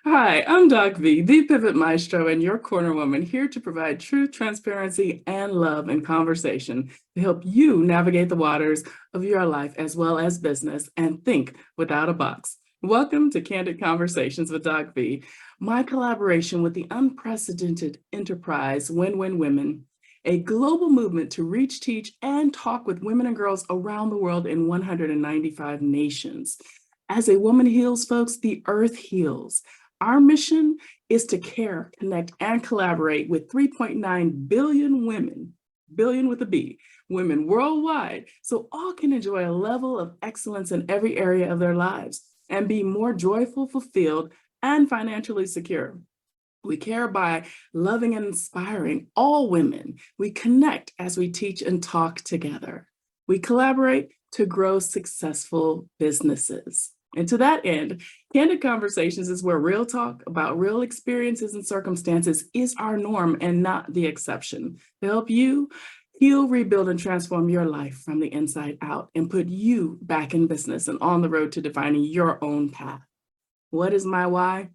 Hi, I'm Doc V, the Pivot Maestro and your corner woman, here to provide truth, transparency, and love in conversation to help you navigate the waters of your life as well as business and think without a box. Welcome to Candid Conversations with Doc V, my collaboration with the unprecedented enterprise Win-Win Women, a global movement to reach, teach, and talk with women and girls around the world in 195 nations. As a woman heals, folks, the earth heals. Our mission is to care, connect, and collaborate with 3.9 billion women, billion with a B, women worldwide, so all can enjoy a level of excellence in every area of their lives and be more joyful, fulfilled, and financially secure. We care by loving and inspiring all women. We connect as we teach and talk together. We collaborate to grow successful businesses. And to that end, Candid Conversations is where real talk about real experiences and circumstances is our norm and not the exception. To help you heal, rebuild, and transform your life from the inside out and put you back in business and on the road to defining your own path. What is my why?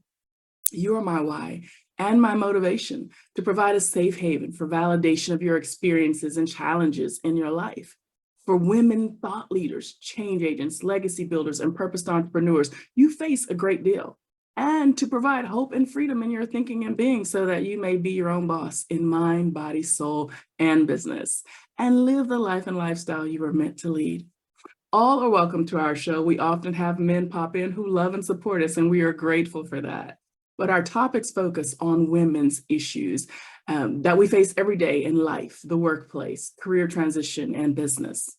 You're my why and my motivation to provide a safe haven for validation of your experiences and challenges in your life. For women thought leaders, change agents, legacy builders, and purposed entrepreneurs, you face a great deal. And to provide hope and freedom in your thinking and being so that you may be your own boss in mind, body, soul, and business, and live the life and lifestyle you were meant to lead. All are welcome to our show. We often have men pop in who love and support us, and we are grateful for that. But our topics focus on women's issues that we face every day in life, the workplace, career transition, and business.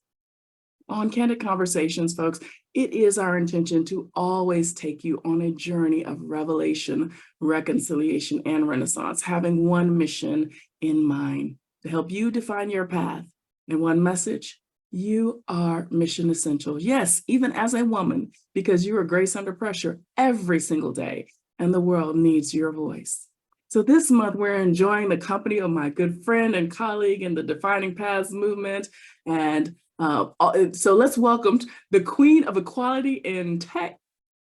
On Candid Conversations, folks, it is our intention to always take you on a journey of revelation, reconciliation, and renaissance, having one mission in mind to help you define your path. And one message: you are mission essential. Yes, even as a woman, because you are grace under pressure every single day, and the world needs your voice. So this month, we're enjoying the company of my good friend and colleague in the Defining Paths movement. And so let's welcome the Queen of Equality in Tech,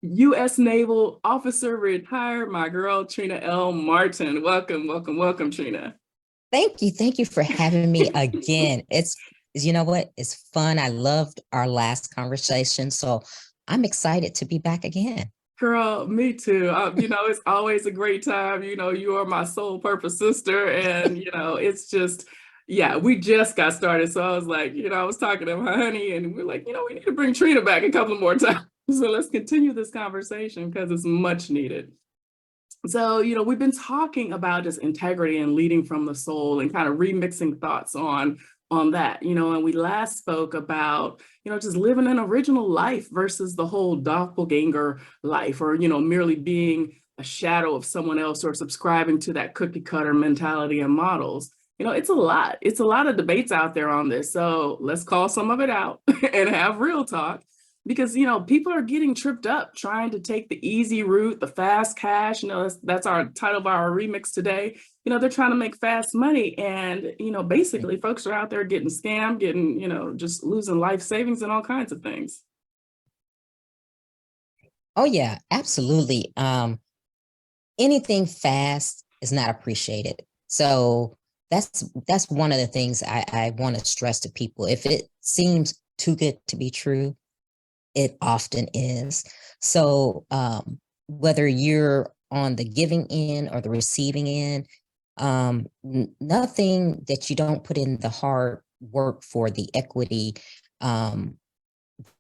U.S. Naval Officer retired, my girl, Trina L. Martin. Welcome, welcome, welcome, Trina. Thank you. Thank you for having me again. You know what? It's fun. I loved our last conversation. So I'm excited to be back again. Girl, me too. It's always a great time. You are my soul purpose sister. And, it's just, yeah, we just got started. So I was like, I was talking to my honey and we're like, we need to bring Trina back a couple more times. So let's continue this conversation because it's much needed. So, we've been talking about just integrity and leading from the soul and kind of remixing thoughts on that, and we last spoke about, just living an original life versus the whole doppelganger life or, merely being a shadow of someone else or subscribing to that cookie cutter mentality and models. It's a lot. It's a lot of debates out there on this. So let's call some of it out and have real talk. Because, people are getting tripped up trying to take the easy route, the fast cash. That's our title of our remix today. They're trying to make fast money. And, basically folks are out there getting scammed, getting, just losing life savings and all kinds of things. Oh, yeah, absolutely. Anything fast is not appreciated. So that's one of the things I want to stress to people. If it seems too good to be true, it often is. So whether you're on the giving end or the receiving end, nothing that you don't put in the hard work for, the equity, the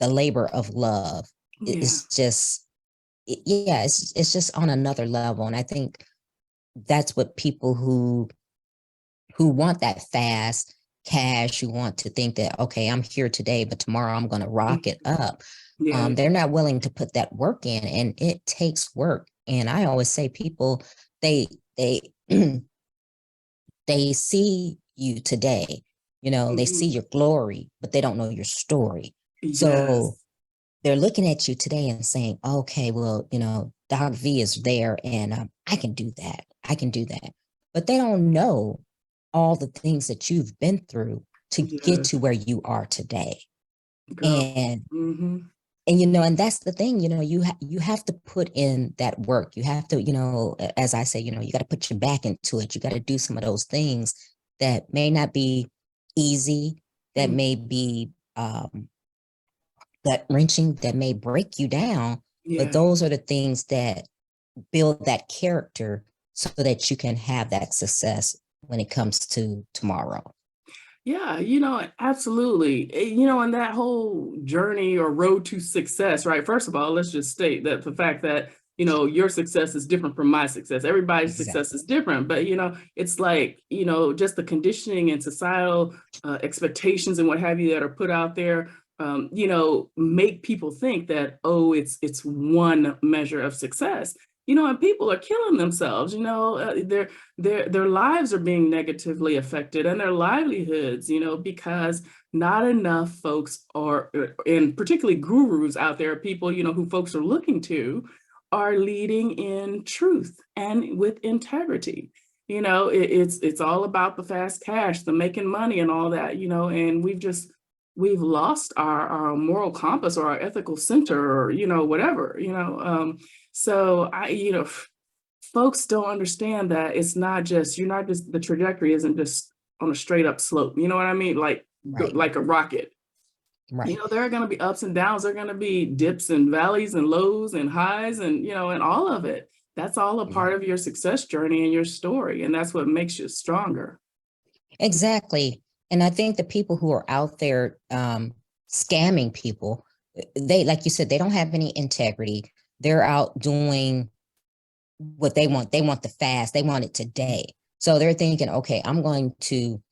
labor of love, is just, it's just on another level. And I think that's what people who want that fast cash, who want to think that, okay, I'm here today, but tomorrow I'm going to rock it up. They're not willing to put that work in, and it takes work. And I always say people, they see you today, they see your glory, but they don't know your story. Yes. So they're looking at you today and saying, okay, well, Doc V is there and I can do that. I can do that. But they don't know all the things that you've been through to get to where you are today. Girl. And and that's the thing, you have to put in that work. You have to, as I say, you got to put your back into it. You got to do some of those things that may not be easy, that may be gut wrenching, that may break you down. But Yeah. those are the things that build that character so that you can have that success when it comes to tomorrow. Yeah, absolutely. And that whole journey or road to success, right? First of all, let's just state that the fact that, your success is different from my success. Everybody's success Exactly. is different, but, it's like, just the conditioning and societal expectations and what have you that are put out there, make people think that, oh, it's one measure of success. And people are killing themselves, their lives are being negatively affected and their livelihoods, because not enough folks are, and particularly gurus out there, people, who folks are looking to, are leading in truth and with integrity. It's all about the fast cash, the making money and all that, and we've lost our moral compass or our ethical center or, whatever, so folks don't understand that it's not just, you're not just, the trajectory isn't just on a straight up slope. You know what I mean? Right. Like a rocket. Right. There are going to be ups and downs. There are going to be dips and valleys and lows and highs and, and all of it. That's all a Yeah. part of your success journey and your story. And that's what makes you stronger. Exactly. And I think the people who are out there scamming people, they, like you said, they don't have any integrity. They're out doing what they want. They want the fast. They want it today. So they're thinking, okay, I'm going to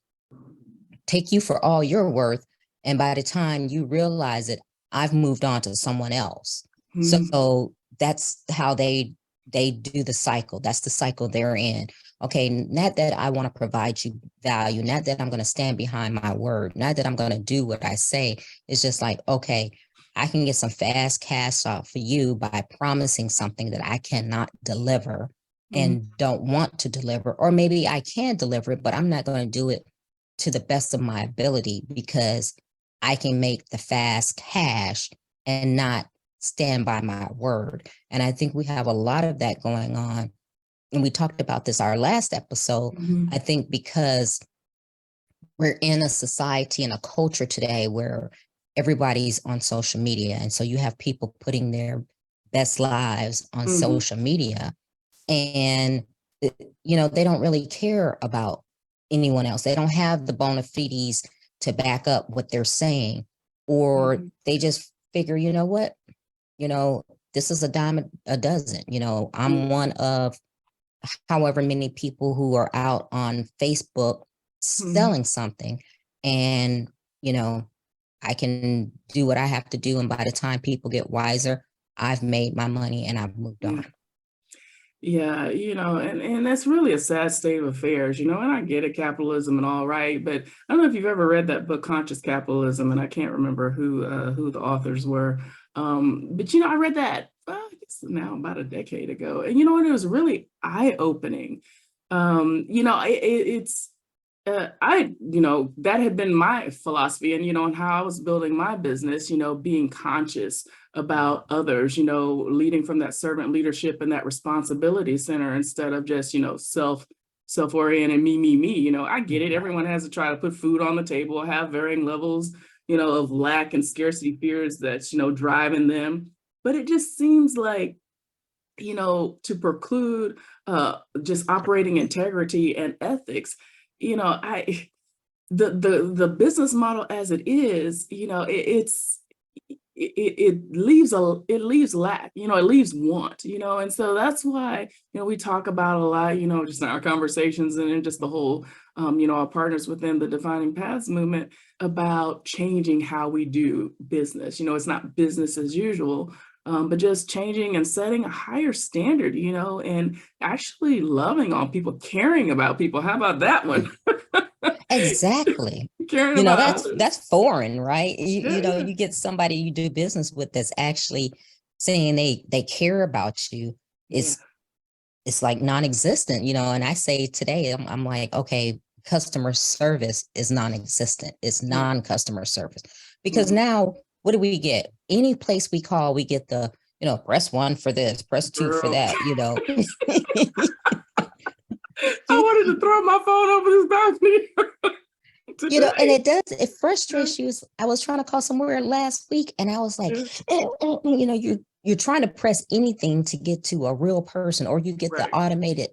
take you for all you're worth. And by the time you realize it, I've moved on to someone else. Mhm. So that's how they do the cycle. That's the cycle they're in. Okay, not that I want to provide you value, not that I'm going to stand behind my word, not that I'm going to do what I say. It's just like, okay, I can get some fast cash off for you by promising something that I cannot deliver Mhm. and don't want to deliver, or maybe I can deliver it, but I'm not going to do it to the best of my ability because I can make the fast cash and not stand by my word. And I think we have a lot of that going on. And we talked about this our last episode. Mhm. I think because we're in a society and a culture today where everybody's on social media. And so you have people putting their best lives on Mhm. social media and they don't really care about anyone else. They don't have the bona fides to back up what they're saying, or Mhm. they just figure, you know what, this is a dime a dozen. I'm one of however many people who are out on Facebook Mhm. selling something, and you know I can do what I have to do, and by the time people get wiser, I've made my money and I've moved Yeah. on. Yeah, and that's really a sad state of affairs, and I get it, capitalism and all, right? But I don't know if you've ever read that book, Conscious Capitalism, and I can't remember who the authors were. But I read that I guess now about a decade ago, and what, it was really eye-opening. It's that had been my philosophy and how I was building my business, being conscious about others, leading from that servant leadership and that responsibility center instead of just, self-oriented, me. I get it. Right. Everyone has to try to put food on the table, have varying levels, of lack and scarcity fears that's, driving them. But it just seems like, to preclude just operating integrity and ethics, I the business model as it is, it leaves lack, it leaves want, and so that's why, we talk about a lot, just in our conversations and in just the whole, our partners within the Defining Paths movement about changing how we do business. It's not business as usual, but just changing and setting a higher standard, and actually loving on people, caring about people. How about that one? Exactly. Caring about That's others. foreign, right? Yeah, You get somebody you do business with that's actually saying they care about you. yeah, It's like non-existent, and I say today, I'm like, okay, customer service is non-existent. It's yeah. non-customer service because Mhm. now what do we get? Any place we call, we get the, press 1 for this, press 2 for Girl. that, I wanted to throw my phone over this balcony today. And it frustrates you. I was trying to call somewhere last week and I was like, you're trying to press anything to get to a real person, or you get the automated,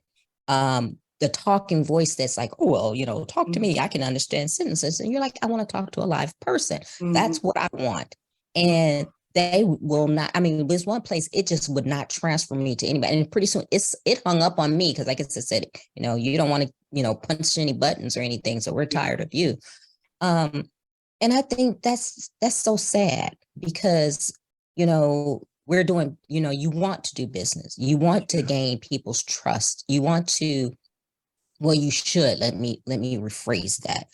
the talking voice that's like, oh, well, talk to me. I can understand sentences. And you're like, I want to talk to a live person. That's what I want. And they will not. I mean, there's one place it just would not transfer me to anybody. And pretty soon it hung up on me because, like I said, you don't want to, punch any buttons or anything. So we're tired of you. And I think that's so sad because, we're doing, you want to do business. You want to gain people's trust. You want to, well, you should, let me rephrase that.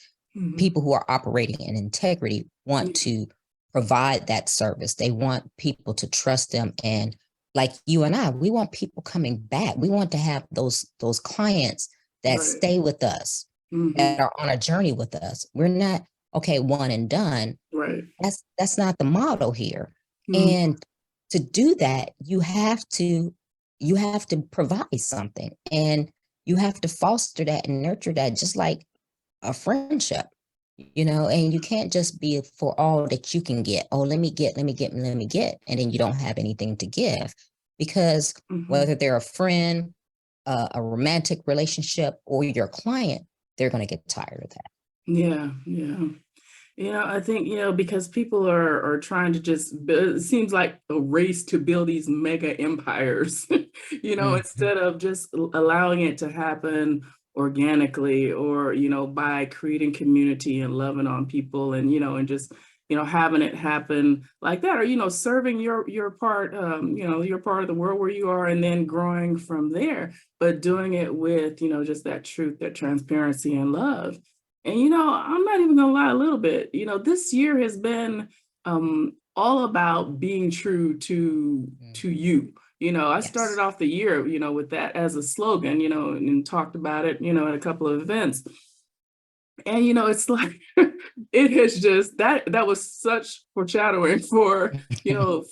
People who are operating in integrity want to provide that service. They want people to trust them. And like you and I, we want people coming back. We want to have those clients that stay with us, that are on a journey with us. We're not, okay, one and done. Right. That's not the model here. And to do that, you have to provide something, and you have to foster that and nurture that, just like a friendship. And you can't just be for all that you can get. Oh, let me get. And then you don't have anything to give, because whether they're a friend, a romantic relationship, or your client, they're going to get tired of that. Yeah. I think, because people are trying to just, it seems like a race to build these mega empires, instead of just allowing it to happen organically, or, by creating community and loving on people, and, and just, having it happen like that, or, serving your part, your part of the world where you are, and then growing from there, but doing it with, just that truth, that transparency and love. And, I'm not even gonna lie a little bit, this year has been all about being true to you. I started off the year, with that as a slogan, and talked about it, at a couple of events. And, it's like, it has just, that was such foreshadowing for,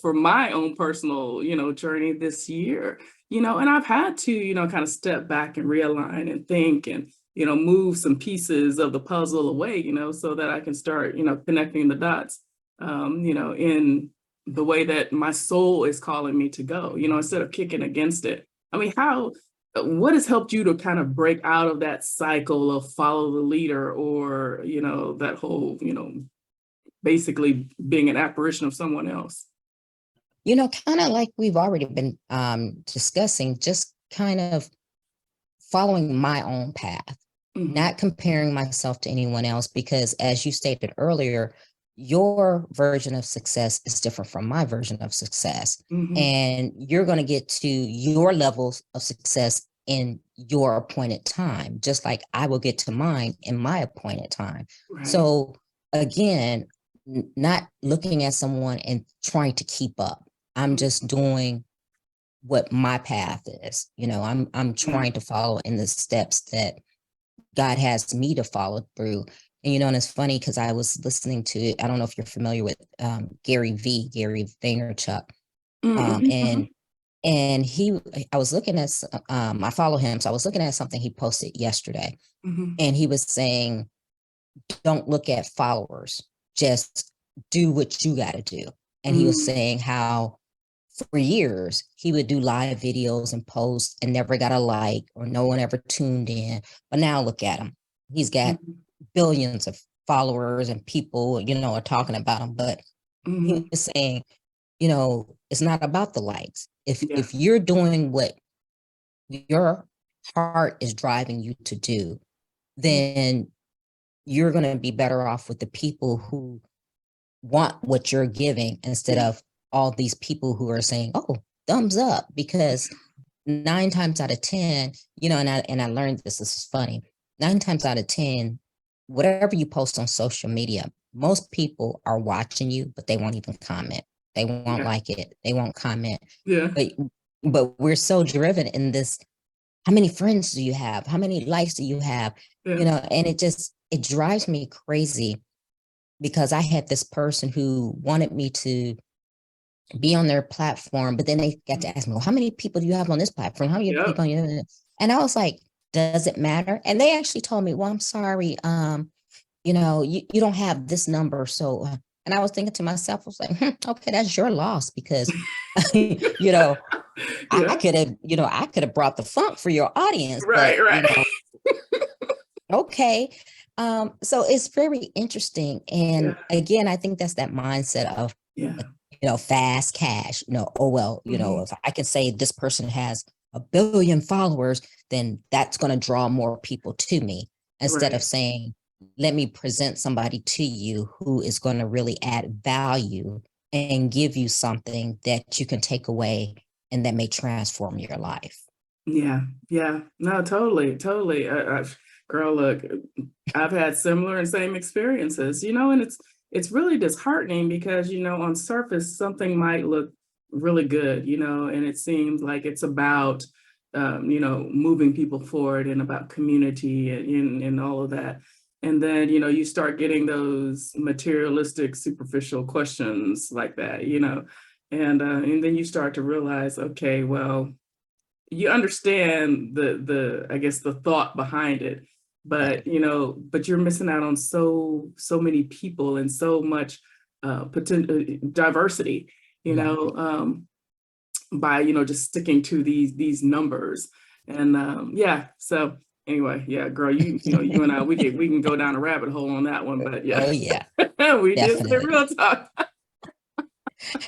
for my own personal, journey this year, and I've had to, kind of step back and realign and think and, move some pieces of the puzzle away, so that I can start, connecting the dots, in the way that my soul is calling me to go, instead of kicking against it. I mean, what has helped you to kind of break out of that cycle of follow the leader, or, that whole, basically being an apparition of someone else? Kind of like we've already been discussing, just kind of following my own path, not comparing myself to anyone else, because as you stated earlier, your version of success is different from my version of success. And you're going to get to your levels of success in your appointed time, just like I will get to mine in my appointed time. Right. So again, not looking at someone and trying to keep up. I'm just doing what my path is. I'm trying to follow in the steps that God has me to follow through. And, and it's funny because I was listening to, I don't know if you're familiar with Gary Vaynerchuk. And I was looking at, I follow him. So I was looking at something he posted yesterday, and he was saying, don't look at followers, just do what you got to do. And he was saying how for years he would do live videos and posts and never got a like, or no one ever tuned in. But now look at him. He's got billions of followers, and people, are talking about him. But he was saying, it's not about the likes. If you're doing what your heart is driving you to do, then you're going to be better off with the people who want what you're giving, instead of all these people who are saying, oh, thumbs up, because 9 times out of 10, and I learned this is funny, 9 times out of 10, whatever you post on social media, most people are watching you, but they won't even comment. They won't like it. They won't comment. But we're so driven in this, how many friends do you have? How many likes do you have? And it drives me crazy because I had this person who wanted me to be on their platform, but then they got to ask me, well, how many people do you have on this platform? How many Yep. people on your, and I was like, does it matter? And they actually told me, well, I'm sorry, you don't have this number. So, and I was thinking to myself, I was like, okay, that's your loss, because, Yeah. I could have, I could have brought the funk for your audience, Right, but, right. okay. So it's very interesting. Yeah. And again, I think that's that mindset of, Yeah. fast cash, oh, well, if I can say this person has 1 billion followers, then that's going to draw more people to me, instead of Right. saying, let me present somebody to you who is going to really add value and give you something that you can take away and that may transform your life. Yeah. Yeah. No, totally. Totally. Girl, look, I've had similar and same experiences, and it's really disheartening because, on surface, something might look really good, and it seems like it's about, moving people forward and about community and all of that. And then, you start getting those materialistic, superficial questions like that, and then you start to realize, okay, well, you understand the I guess the thought behind it, but but you're missing out on so many people and so much potential diversity, by just sticking to these numbers. And yeah, so anyway, yeah, girl, you and I, we can go down a rabbit hole on that one, but yeah. Oh, yeah, We did say definitely. real talk.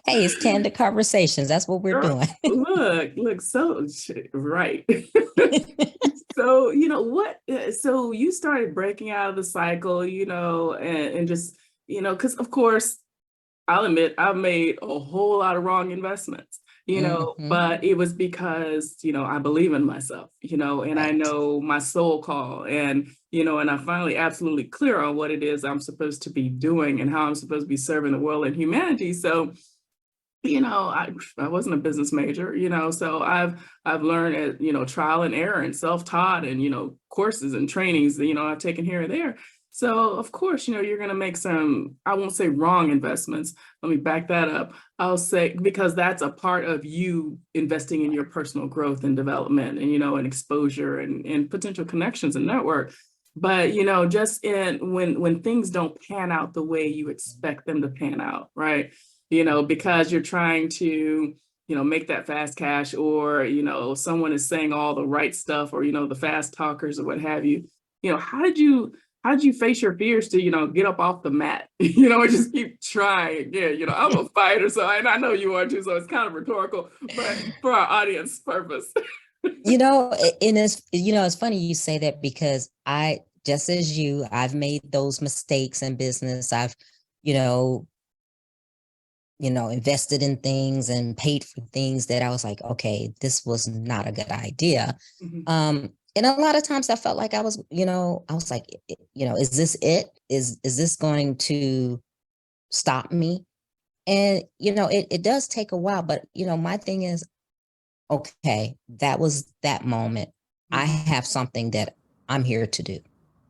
Hey, it's candid conversations. That's what we're Girl, doing. look, so right. So, so you started breaking out of the cycle, and just, because of course, I'll admit I've made a whole lot of wrong investments, Hmm. but it was because, I believe in myself, and I Right. know my soul call, and I'm finally absolutely clear on what it is I'm supposed to be doing and how I'm supposed to be serving the world and humanity. So, I wasn't a business major, so I've learned at, trial and error and self-taught and, courses and trainings that, I've taken here and there. So of course, you're going to make some, I won't say wrong investments. Let me back that up. I'll say, because that's a part of you investing in your personal growth and development and, and exposure and potential connections and network. But, just when things don't pan out the way you expect them to pan out, right? Because you're trying to, make that fast cash, or, someone is saying all the right stuff, or, the fast talkers or what have you. How did you face your fears to, get up off the mat, and just keep trying again? I'm a fighter, so and I know you are too, so it's kind of rhetorical, but for our audience purpose. And it's funny you say that, because just as you, I've made those mistakes in business. I've, you know, invested in things and paid for things that I was like, okay, this was not a good idea. Mhm. And a lot of times I felt like I was like, is this it? Is this going to stop me? And, it does take a while, but, my thing is, okay, that was that moment. I Mhm. have something that I'm here to do,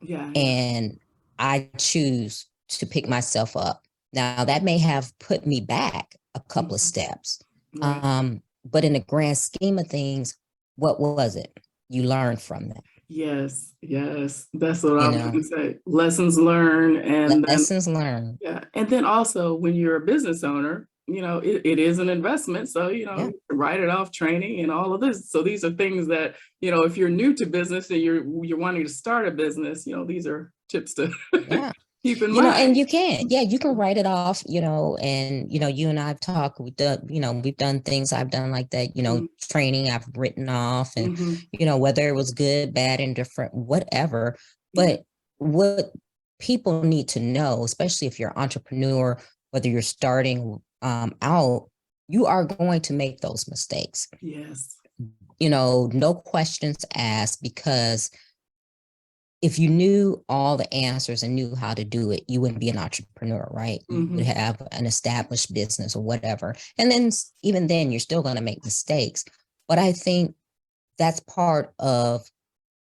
Yeah, yeah. and I choose to pick myself up. Now, that may have put me back a couple of Mhm. steps. Right. But in the grand scheme of things, what was it? You learned from that, Yes, yes. That's what you I was going know, to say. Lessons learned, and then lessons learned. yeah, and then also when you're a business owner, it is an investment. So, Yeah. write it off, training and all of this. So these are things that, if you're new to business and you're wanting to start a business, these are tips to Yeah. keep in And mind. you can write it off, and, you and I've talked, we've done things I've done like that, Mhm. training I've written off, and, Mhm. whether it was good, bad, indifferent, whatever. Yeah. But what people need to know, especially if you're an entrepreneur, whether you're starting out, you are going to make those mistakes, Yes. no questions asked, because if you knew all the answers and knew how to do it, you wouldn't be an entrepreneur, right? You would Mhm. have an established business or whatever. And then even then, you're still going to make mistakes. But I think that's part of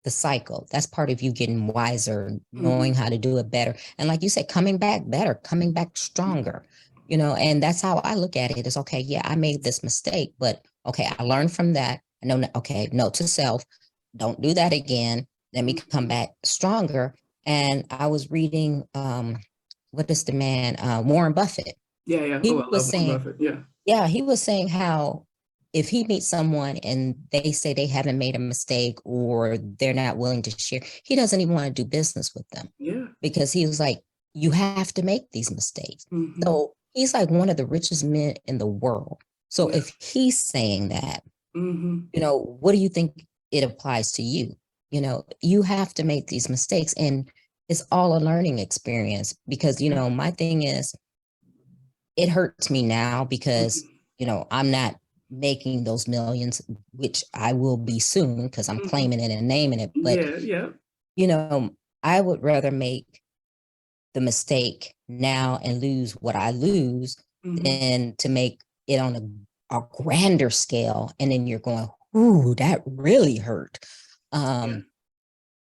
the cycle. That's part of you getting wiser, knowing Mhm. how to do it better. And like you said, coming back better, coming back stronger, you know, and that's how I look at it is, okay, yeah, I made this mistake, but okay, I learned from that. I know, okay, note to self, don't do that again. Let me come Mhm. back stronger. And I was reading, what is the man, Warren Buffett. Yeah, yeah. He Oh, I was love Warren saying, Buffett. Yeah. yeah, he was saying how if he meets someone and they say they haven't made a mistake or they're not willing to share, he doesn't even want to do business with them Yeah. because he was like, you have to make these mistakes. Mhm. So he's like one of the richest men in the world. So Yeah. if he's saying that, Mhm. you know, what do you think it applies to you? You know, you have to make these mistakes and it's all a learning experience because, you Yeah. know, my thing is, it hurts me now because, Mhm. you know, I'm not making those millions, which I will be soon because I'm Mhm. claiming it and naming it. But, Yeah, yeah. you know, I would rather make the mistake now and lose what I lose Mhm. than to make it on a grander scale. And then you're going, ooh, that really hurt. Yeah. Um,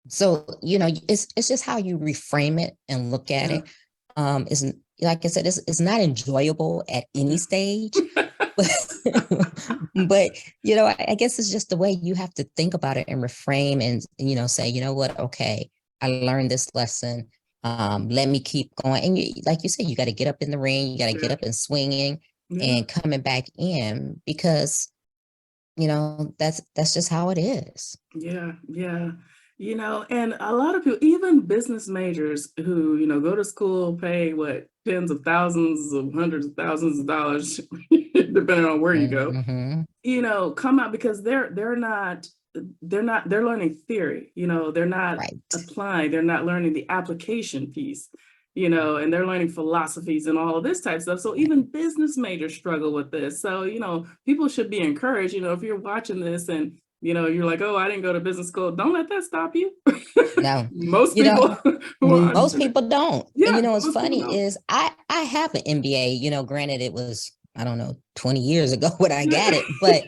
so, you know, it's just how you reframe it and look at Yeah. it. Is like I said, it's not enjoyable at any Yeah. stage, but but you know, I guess it's just the way you have to think about it and reframe and you know, say, you know what, okay, I learned this lesson. Let me keep going. And you, like you said, you got to get up in the ring, you got to get Yeah. up and swinging Yeah. and coming back in because you know that's just how it is. Yeah, yeah. And a lot of people, even business majors who, go to school, pay what, tens of thousands of hundreds of thousands of dollars, depending on where you go, Hmm. come out because they're learning theory, they're not Right. applying, they're not learning the application piece, and they're learning philosophies and all of this type of stuff. So even business majors struggle with this. So, people should be encouraged, if you're watching this and you're like, oh, I didn't go to business school. Don't let that stop you. No, Most you know, people who are most entrepreneurs, people don't. And yeah, you know what's most people funny don't. is I have an MBA, you know, granted it was, I don't know, 20 years ago when I got it, but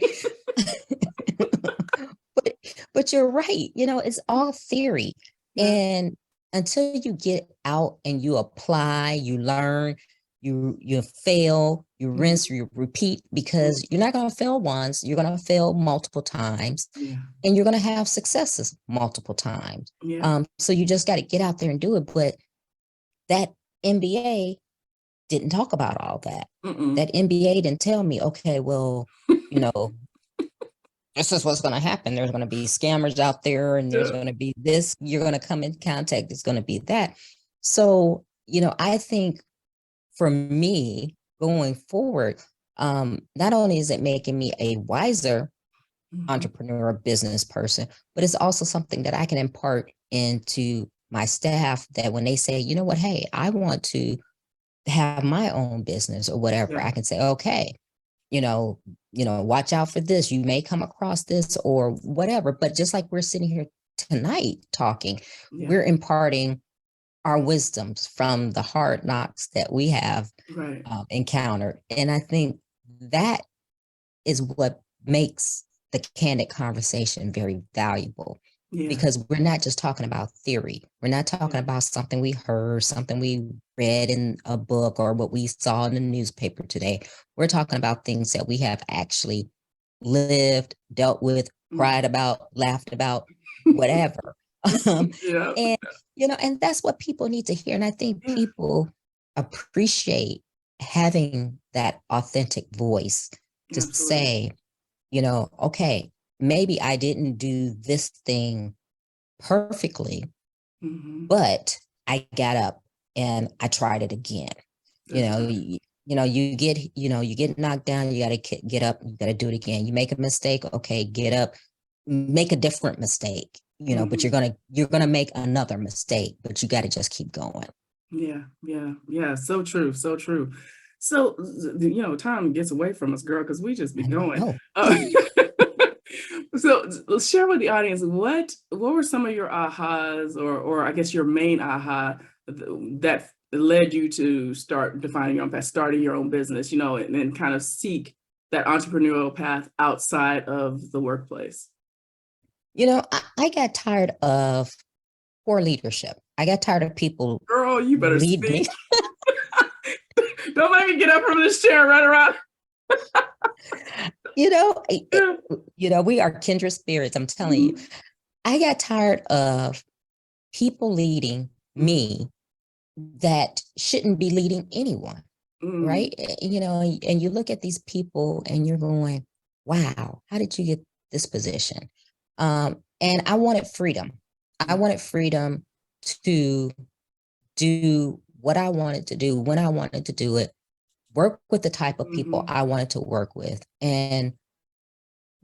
but but you're right, you know, it's all theory. Yeah. And until you get out and you apply, you learn, you fail, you Mhm. rinse, you repeat, Mhm. because you're not going to fail once, you're going to fail multiple times Yeah. and you're going to have successes multiple times. Yeah. So you just got to get out there and do it. But that MBA didn't talk about all that. Mm-mm. That MBA didn't tell me, okay, well, you know, this is what's going to happen. There's going to be scammers out there, and there's Yeah. going to be this. You're going to come in contact. It's going to be that. So, you know, I think for me going forward, not only is it making me a wiser Mhm. entrepreneur, business person, but it's also something that I can impart into my staff that when they say, you know what, hey, I want to have my own business or whatever, Yeah. I can say, okay, you know, watch out for this. You may come across this or whatever. But just like we're sitting here tonight talking, Yeah. we're imparting our wisdoms from the hard knocks that we have Right. encountered. And I think that is what makes the candid conversation very valuable Yeah. because we're not just talking about theory. We're not talking Yeah. about something we heard, something we read in a book or what we saw in the newspaper today. We're talking about things that we have actually lived, dealt with, cried Mhm. about, laughed about, whatever. Um, Yeah. and, you know, and that's what people need to hear. And I think Yeah. people appreciate having that authentic voice to Absolutely. say, you know, okay, maybe I didn't do this thing perfectly, Mhm. but I got up and I tried it again. You That's know, right. you get knocked down, you got to get up, you got to do it again. You make a mistake, okay, get up, make a different mistake, you know, but Mhm. you're going to make another mistake, but you got to just keep going. Yeah. Yeah. Yeah. So true. So true. So, time gets away from us, girl, because we just be I going. know. So, let's share with the audience what were some of your ahas, or I guess your main aha that led you to start defining your own path, starting your own business, and then kind of seek that entrepreneurial path outside of the workplace. I got tired of poor leadership. I got tired of people Girl, you better lead me. speak. Don't let me get up from this chair right around. you know, we are kindred spirits. I'm telling you, I got tired of people leading me that shouldn't be leading anyone, right? And you look at these people and you're going, wow, how did you get this position? And I wanted freedom. I wanted freedom to do what I wanted to do when I wanted to do it, work with the type of people I wanted to work with, and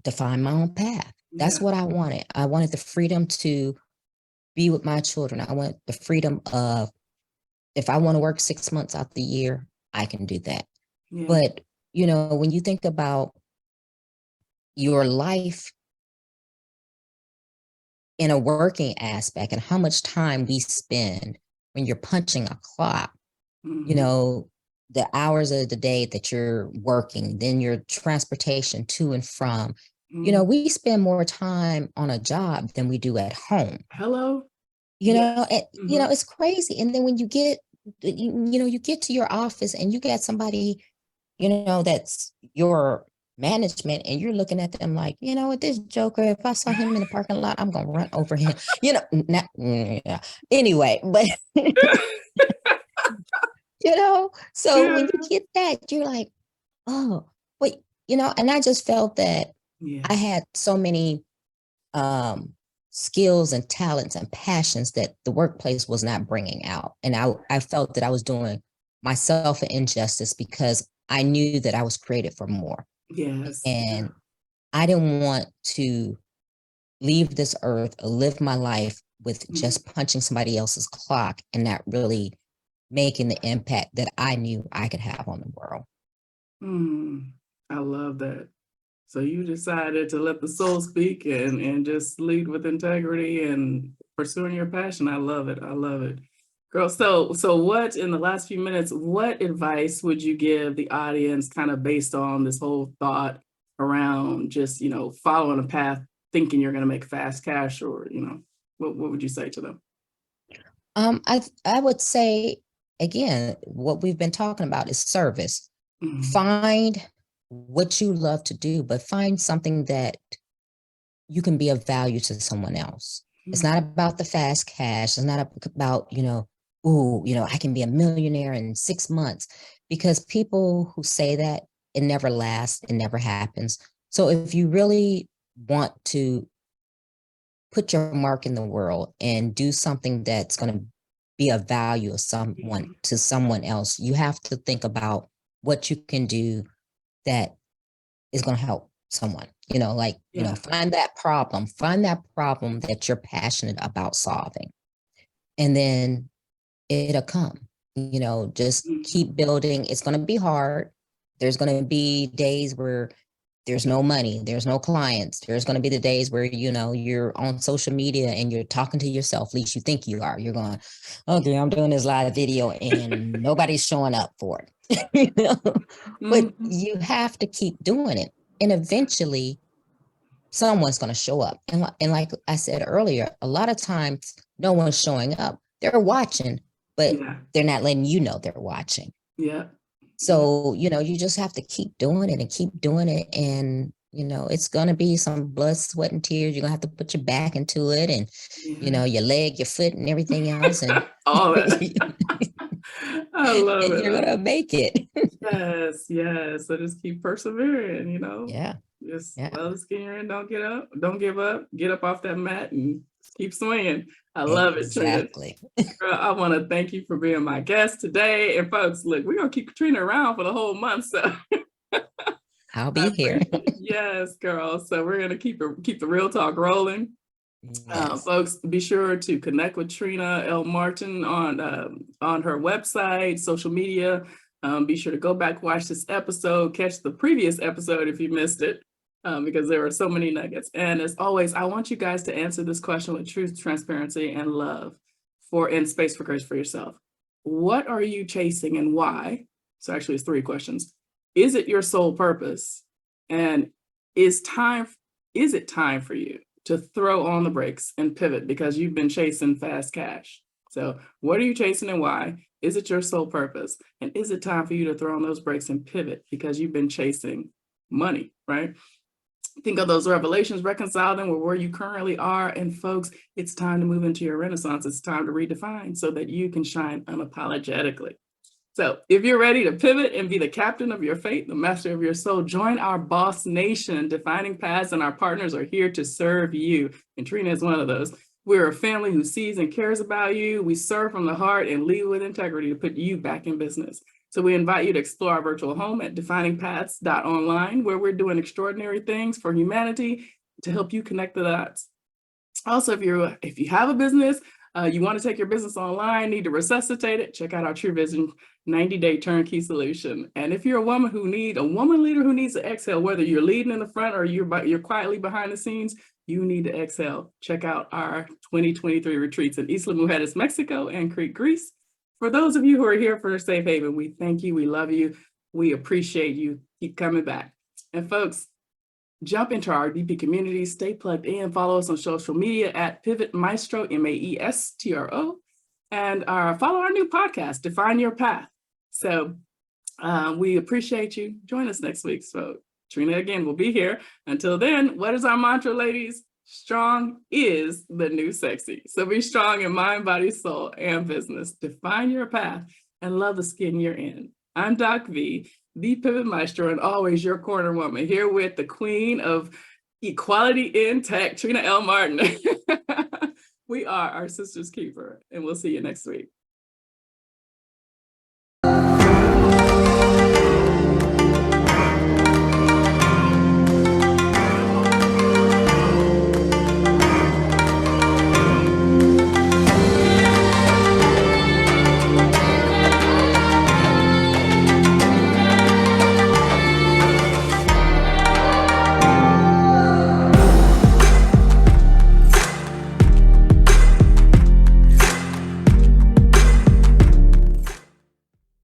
define my own path. That's what I wanted. I wanted the freedom to be with my children. I want the freedom of, if I want to work 6 months out the year, I can do that. But, when you think about your life in a working aspect and how much time we spend when you're punching a clock, the hours of the day that you're working, then your transportation to and from, we spend more time on a job than we do at home. Hello. It's crazy. And then when you get, you get to your office and you got somebody, that's your management, and you're looking at them like, with this joker, if I saw him in the parking lot, I'm gonna run over him. Anyway, but so when you get that, you're like, oh, but and I just felt that I had so many skills and talents and passions that the workplace was not bringing out. And I felt that I was doing myself an injustice because I knew that I was created for more. Yes. And I didn't want to leave this earth or live my life with just punching somebody else's clock and not really making the impact that I knew I could have on the world. I love that. So you decided to let the soul speak and just lead with integrity and pursuing your passion. I love it. I love it. Girl, so what, in the last few minutes, what advice would you give the audience kind of based on this whole thought around just, following a path, thinking you're going to make fast cash, or, what would you say to them? I would say, again, what we've been talking about is service. Find what you love to do, but find something that you can be of value to someone else. It's not about the fast cash. It's not about, I can be a millionaire in 6 months, because people who say that, it never lasts, it never happens. So if you really want to put your mark in the world and do something that's going to be of value of someone to someone else, you have to think about what you can do that is going to help someone, find that problem that you're passionate about solving. And then it'll come, just keep building. It's going to be hard. There's going to be days where there's no money, there's no clients. There's going to be the days where, you're on social media and you're talking to yourself, at least you think you are. You're going, okay, I'm doing this live video and nobody's showing up for it. But you have to keep doing it. And eventually someone's going to show up. And like I said earlier, a lot of times no one's showing up. They're watching, but they're not letting you know they're watching. Yeah. So, you just have to keep doing it and keep doing it. And, it's going to be some blood, sweat, and tears. You're going to have to put your back into it, and, your leg, your foot, and everything else. And all that. I love it. You're going to make it. Yes. So just keep persevering, Yeah. Just well, skin your end, don't give up, get up off that mat and keep swinging. I love it, Trina. Exactly. Girl, I want to thank you for being my guest today. And folks, look, we're going to keep Trina around for the whole month. So I'll be here. Yes, girl. So we're going to keep the real talk rolling. Yes. Folks, be sure to connect with Trina L. Martin on her website, social media. Be sure to go back, watch this episode, catch the previous episode if you missed it, because there are so many nuggets. And as always, I want you guys to answer this question with truth, transparency, and love, and space for grace for yourself. What are you chasing and why? So actually it's 3 questions. Is it your sole purpose? And is it time for you? to throw on the brakes and pivot because you've been chasing fast cash. So what are you chasing and why? Is it your sole purpose? And is it time for you to throw on those brakes and pivot because you've been chasing money, right? Think of those revelations, reconcile them with where you currently are. And folks, it's time to move into your renaissance. It's time to redefine so that you can shine unapologetically. So if you're ready to pivot and be the captain of your fate, the master of your soul, join our boss nation. Defining Paths and our partners are here to serve you. And Trina is one of those. We're a family who sees and cares about you. We serve from the heart and lead with integrity to put you back in business. So we invite you to explore our virtual home at definingpaths.online, where we're doing extraordinary things for humanity to help you connect the dots. Also, if you have a business, you want to take your business online, need to resuscitate it, check out our True Vision 90-day turnkey solution. And if you're a woman leader who needs to exhale, whether you're leading in the front or you're quietly behind the scenes, you need to exhale. Check out our 2023 retreats in Isla Mujeres, Mexico, and Crete, Greece. For those of you who are here for Safe Haven, we thank you, we love you, we appreciate you. Keep coming back. And folks, jump into our DP community, stay plugged in, follow us on social media at Pivot Maestro, Maestro, and follow our new podcast, Define Your Path. So we appreciate you. Join us next week. So Trina again will be here. Until then, what is our mantra, ladies? Strong is the new sexy. So be strong in mind, body, soul, and business. Define your path and love the skin you're in. I'm Doc V, the Pivot Maestro, and always your corner woman, here with the queen of equality in tech, Trina L. Martin. We are our sister's keeper, and we'll see you next week.